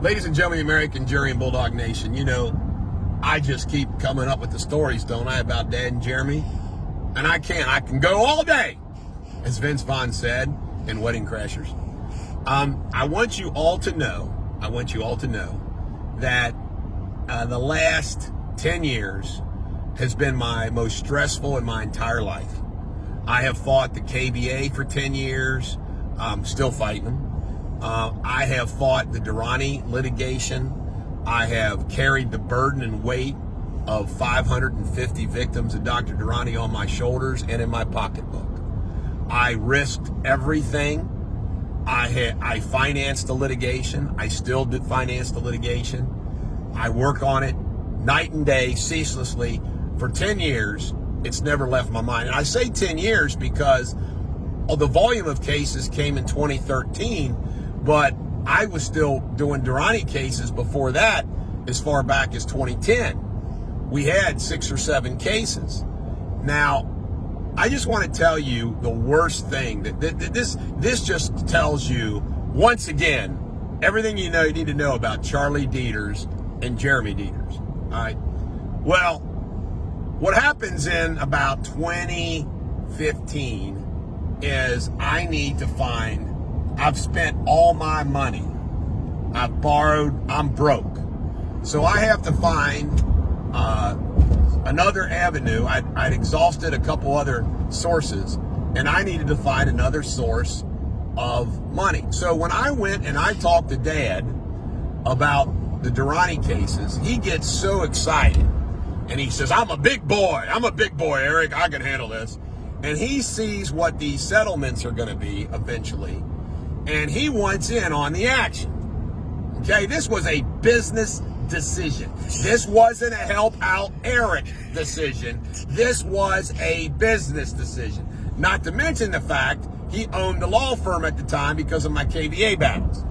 Ladies and gentlemen, American Jury and Bulldog Nation, you know, I just keep coming up with the stories, don't I, about Dad and Jeremy? And I can go all day, as Vince Vaughn said in Wedding Crashers. I want you all to know that the last 10 years has been my most stressful in my entire life. I have fought the KBA for 10 years. I'm still fighting them. I have fought the Durrani litigation. I have carried the burden and weight of 550 victims of Dr. Durrani on my shoulders and in my pocketbook. I risked everything. I financed the litigation. I still do finance the litigation. I work on it night and day, ceaselessly, for 10 years. It's never left my mind. And I say 10 years because the volume of cases came in 2013, but I was still doing Durrani cases before that, as far back as 2010. We had 6 or 7 cases. Now, I just want to tell you the worst thing that this just tells you, once again, everything you need to know about Charlie Deters and Jeremy Deters. All right. Well, what happens in about 2015 is I need to find. I've spent all my money. I've borrowed. I'm broke. So I have to find another avenue. I'd exhausted a couple other sources, and I needed to find another source of money. So when I went and I talked to Dad about the Durrani cases, he gets so excited. And he says, I'm a big boy, Eric. I can handle this. And he sees what these settlements are going to be eventually. And he wants in on the action. Okay, this was a business decision. This wasn't a help out Eric decision. This was a business decision. Not to mention the fact he owned a law firm at the time because of my KBA battles.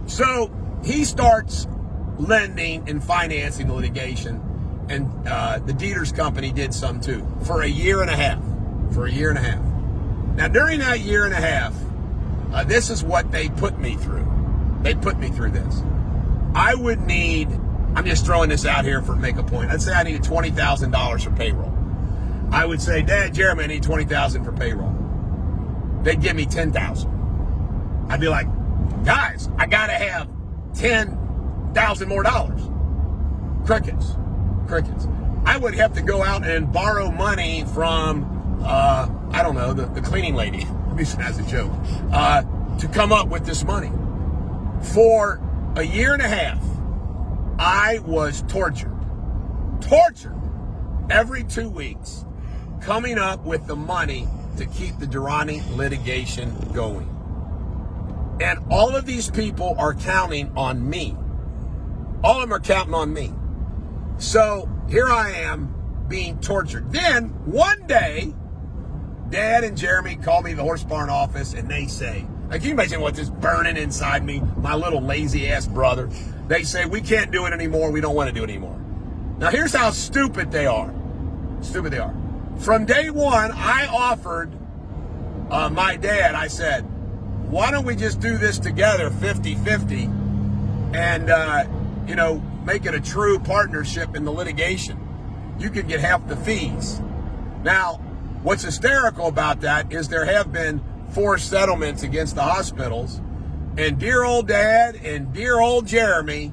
So he starts lending and financing the litigation. And the Deters company did some too, for a year and a half. Now, during that year and a half, this is what they put me through. They put me through this. I would need, I'm just throwing this out here for make a point. I'd say I needed $20,000 for payroll. I would say, Dad, Jeremy, I need $20,000 for payroll. They'd give me $10,000. I'd be like, guys, I gotta have $10,000 more dollars. Crickets. I would have to go out and borrow money from, I don't know, the cleaning lady, as a joke, to come up with this money. For a year and a half, I was tortured every 2 weeks, coming up with the money to keep the Durrani litigation going. And all of these people are counting on me. All of them are counting on me. So here I am being tortured. Then one day, Dad and Jeremy call me to the horse barn office and they say, can you imagine what this burning inside me, my little lazy ass brother? They say, we can't do it anymore. We don't want to do it anymore. Now here's how stupid they are. From day one, I offered my dad, I said, why don't we just do this together 50-50 and, make it a true partnership in the litigation. You can get half the fees. Now, what's hysterical about that is there have been 4 settlements against the hospitals, and dear old Dad and dear old Jeremy,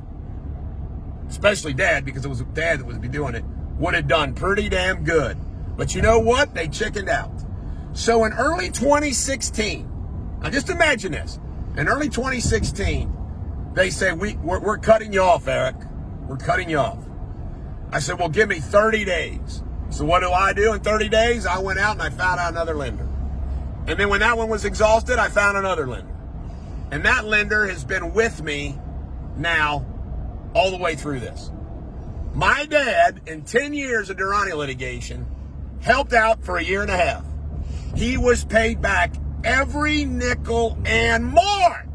especially Dad, because it was Dad that would be doing it, would have done pretty damn good. But you know what? They chickened out. So in early 2016, now just imagine this. In early 2016, they say, we're cutting you off, Eric. We're cutting you off. I said, well, give me 30 days. So what do I do in 30 days? I went out and I found out another lender. And then when that one was exhausted, I found another lender. And that lender has been with me now all the way through this. My dad, in 10 years of Durrani litigation, helped out for a year and a half. He was paid back every nickel and more.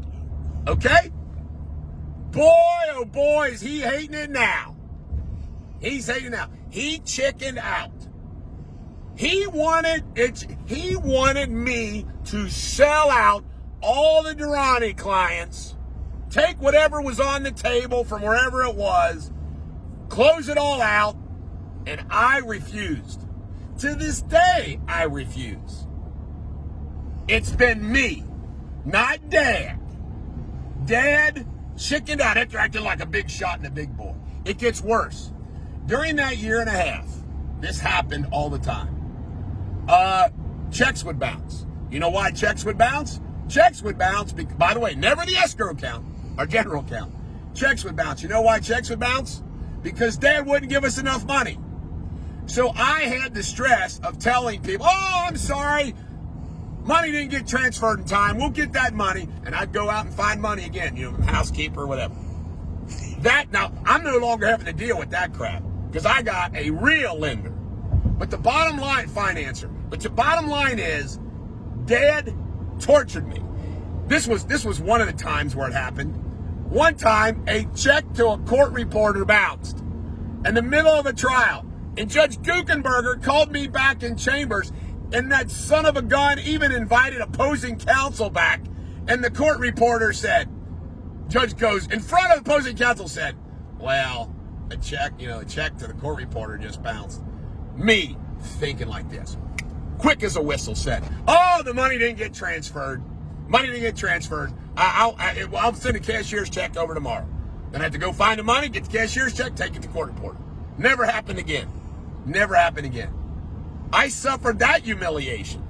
Okay? Boy, oh boy, is he hating it now. He's hating out. He chickened out. He wanted me to sell out all the Durrani clients take whatever was on the table from wherever it was, close it all out, and I refused. To this day, I refuse. It's been me, not Dad. Dad chickened out after acting like a big shot and a big boy. It gets worse. During that year and a half, this happened all the time. Checks would bounce. You know why checks would bounce? Checks would bounce, by the way, never the escrow account, our general account. Checks would bounce. You know why checks would bounce? Because Dad wouldn't give us enough money. So I had the stress of telling people, oh, I'm sorry, money didn't get transferred in time. We'll get that money. And I'd go out and find money again, housekeeper or whatever. Now, I'm no longer having to deal with that crap because I got a real lender. But the bottom line, financer, but the bottom line is, Dad tortured me. This was one of the times where it happened. One time, a check to a court reporter bounced in the middle of a trial. And Judge Guckenberger called me back in chambers, and that son of a gun even invited opposing counsel back. And the court reporter said, Judge goes, in front of the opposing counsel said, well, a check to the court reporter just bounced. Me thinking like this, quick as a whistle, said, oh, the money didn't get transferred. Money didn't get transferred. I'll send a cashier's check over tomorrow. Then I have to go find the money, get the cashier's check, take it to court reporter. Never happened again. Never happened again. I suffered that humiliation.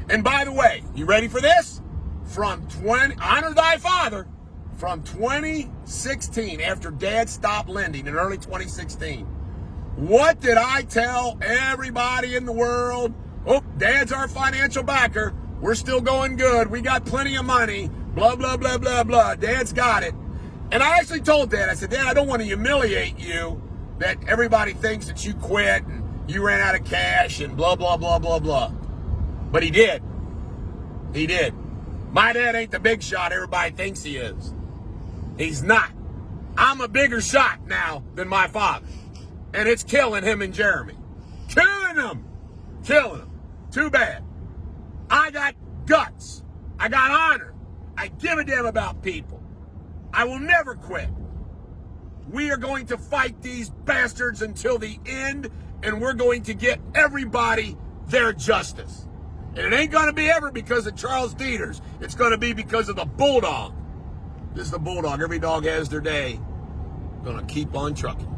And by the way, you ready for this? Honor thy father, from 2016, after Dad stopped lending in early 2016, what did I tell everybody in the world? Oh, Dad's our financial backer. We're still going good. We got plenty of money. Blah, blah, blah, blah, blah. Dad's got it. And I actually told Dad, I said, Dad, I don't want to humiliate you that everybody thinks that you quit and you ran out of cash and blah, blah, blah, blah, blah. But he did. He did. My dad ain't the big shot everybody thinks he is. He's not. I'm a bigger shot now than my father. And it's killing him and Jeremy. Killing them. Killing them. Too bad. I got guts. I got honor. I give a damn about people. I will never quit. We are going to fight these bastards until the end, and we're going to get everybody their justice. And it ain't going to be ever because of Charles Deters. It's going to be because of the Bulldog. This is the Bulldog. Every dog has their day. Going to keep on trucking.